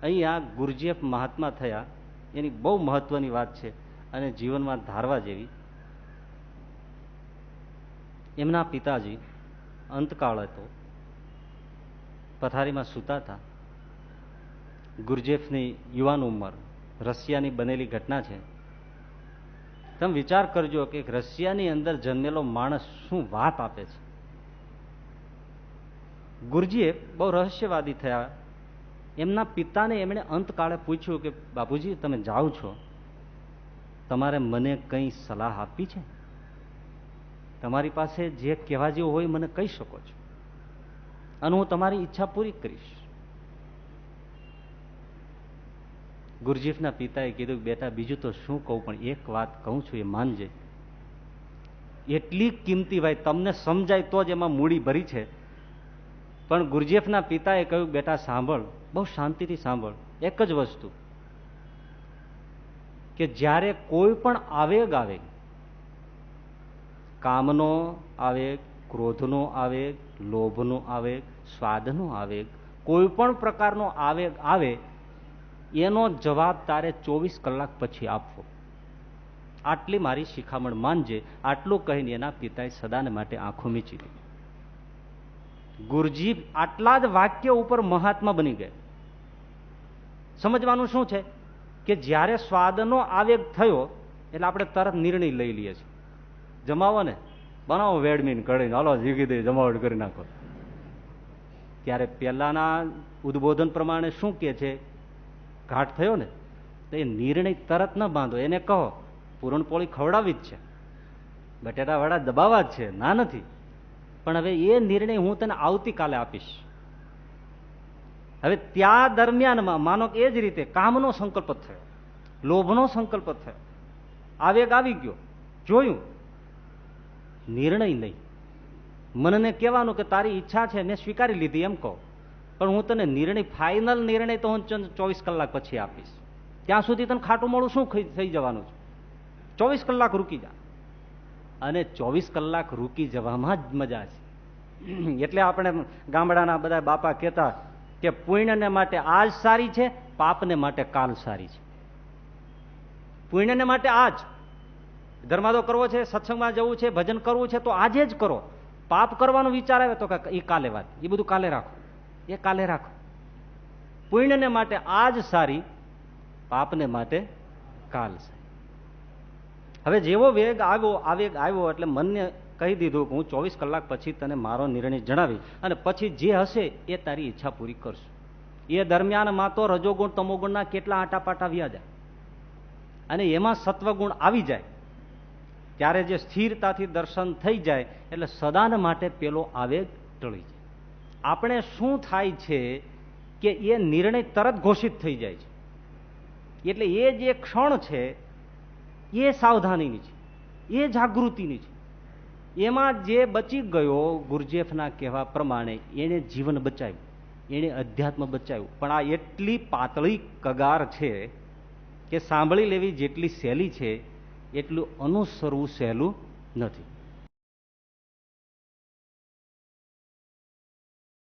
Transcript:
અહીંયા ગુરુજીએફ મહાત્મા થયા એની બહુ મહત્વની વાત છે અને જીવનમાં ધારવા જેવી. એમના પિતાજી અંતકાળ હતો, પથારીમાં સૂતા હતા. ગુરુજીએફની યુવાન ઉંમર, રશિયાની બનેલી ઘટના છે. તમે વિચાર કરજો કે રશિયાની અંદર જન્મેલો માણસ શું વાત આપે છે. ગુરુજીએફ બહુ રહસ્યવાદી થયા. એમના પિતાને એમણે અંતકાળે પૂછ્યું કે બાપુજી તમે જાઓ છો, તમારે મને કંઈ સલાહ આપવી છે? તમારી પાસે જે કહેવા જેવું હોય મને કહી શકો છો અને હું તમારી ઈચ્છા પૂરી કરીશ. ગુરુજીએફના પિતાએ કીધું બેટા બીજું તો શું કહું, પણ એક વાત કહું છું એ માનજે. એટલી કિંમતી ભાઈ તમને સમજાય તો જ એમાં મૂડી ભરી છે. પણ ગુરુજીએફના પિતાએ કહ્યું બેટા સાંભળ, બહુ શાંતિથી સાંભળ. એક જ વસ્તુ કે જ્યારે કોઈ પણ આવેગ આવે, કામનો આવેગ, ક્રોધનો આવેગ, લોભનો આવેગ, સ્વાદનો આવેગ, કોઈ પણ પ્રકારનો આવેગ આવે એનો જવાબ તારે 24 કલાક પછી આપવો. આટલી મારી શિખામણ માનજે. આટલું કહીને એના પિતાએ સદાને માટે આંખો મીચી દીધી. ગુરુજી આટલા જ વાક્ય ઉપર મહાત્મા બની ગયા. સમજવાનું શું છે કે જ્યારે સ્વાદનો આવેગ થયો એટલે આપણે તરત નિર્ણય લઈ લઈએ છીએ. જમાવો ને, બનાવો વેડમીન કઢીને, હાલો જીગી દે, જમાવટ કરી નાખો. ત્યારે પહેલાના ઉદ્બોધન પ્રમાણે શું કે છે, ઘાટ થયો ને તો એ નિર્ણય તરત ન બાંધો. એને કહો પૂરણપોળી ખવડાવી જ છે, બટેટા વડા દબાવવા જ છે, ના નથી, પણ હવે એ નિર્ણય હું તને આવતીકાલે આપીશ. હવે ત્યાં દરમિયાનમાં માનો કે એ જ રીતે કામનો સંકલ્પ થયો, લોભનો સંકલ્પ થયો, આવેગ આવી ગયો, જોયું, નિર્ણય નહીં. મનને કહેવાનું કે તારી ઈચ્છા છે મેં સ્વીકારી લીધી એમ કહો, પણ હું તને નિર્ણય, ફાઇનલ નિર્ણય તો હું 24 કલાક પછી આપીશ. ત્યાં સુધી તને ખાટું મોડું શું થઈ જવાનું છે? 24 કલાક રૂકી જા. અને 24 કલાક રૂકી જવામાં જ મજા છે. એટલે આપણે ગામડાના બધા બાપા કહેતા કે પુણ્યને માટે આજ સારી છે, પાપને માટે કાલ સારી છે. પુણ્યને માટે આજ ધર્માદો કરવો છે, સત્સંગમાં જવું છે, ભજન કરવું છે તો આજે જ કરો. પાપ કરવાનો વિચાર આવે તો એ કાલે વાત, એ બધું કાલે રાખો, એ કાલે રાખો. પુણ્યને માટે આજ સારી, પાપને માટે કાલ સારી. હવે જેવો વેગ આવ્યો, આવેગ આવ્યો એટલે મનને કહી દીધું કે હું 24 કલાક પછી તને મારો નિર્ણય જણાવી અને પછી જે હશે એ તારી ઈચ્છા પૂરી કરશું. એ દરમિયાનમાં તો રજોગુણ તમોગુણના કેટલા આટાપાટા વ્યા જાય અને એમાં સત્વગુણ આવી જાય ત્યારે જે સ્થિરતાથી દર્શન થઈ જાય એટલે સદાને માટે પેલો આવેગ ટળી જાય. આપણે શું થાય છે કે એ નિર્ણય તરત ઘોષિત થઈ જાય છે. એટલે એ જે ક્ષણ છે એ સાવધાનીની છે, એ જાગૃતિની છે. એમાં જે બચી ગયો ગુરુજીએફના કહેવા પ્રમાણે એણે જીવન બચાવ્યું, એણે અધ્યાત્મ બચાવ્યું. પણ આ એટલી પાતળી કગાર છે કે સાંભળી લેવી જેટલી સહેલી છે એટલું અનુસરવું સહેલું નથી.